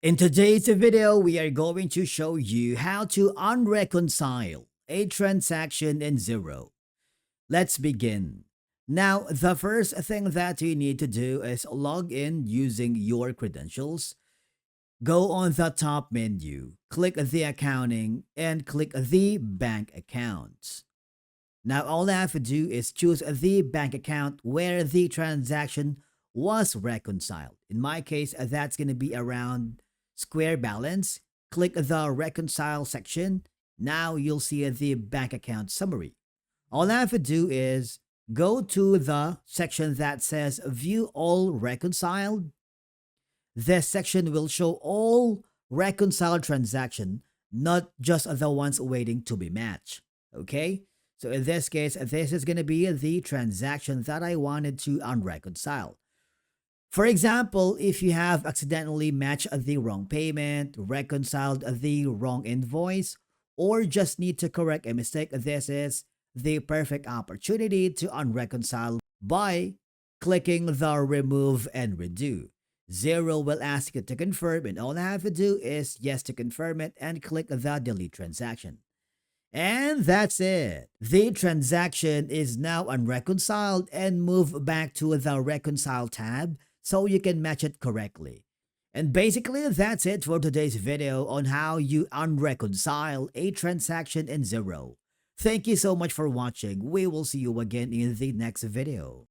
In today's video, we are going to show you how to unreconcile a transaction in Xero. Let's begin. Now, the first thing that you need to do is log in using your credentials. Go on the top menu, click the accounting, and click the bank accounts. Now, all I have to do is choose the bank account where the transaction was reconciled. In my case, that's going to be around Square Balance. Click the Reconcile section. Now you'll see the bank account summary. All I have to do is go to the section that says View All Reconciled. This section will show all reconciled transactions, not just the ones waiting to be matched. Okay? So in this case, this is going to be the transaction that I wanted to unreconcile. For example, if you have accidentally matched the wrong payment, reconciled the wrong invoice, or just need to correct a mistake, this is the perfect opportunity to unreconcile by clicking the Remove and Redo. Xero will ask you to confirm, and all I have to do is yes to confirm it and click the Delete transaction. And that's it. The transaction is now unreconciled and move back to the Reconcile tab so you can match it correctly. And basically, that's it for today's video on how you unreconcile a transaction in Xero. Thank you so much for watching. We will see you again in the next video.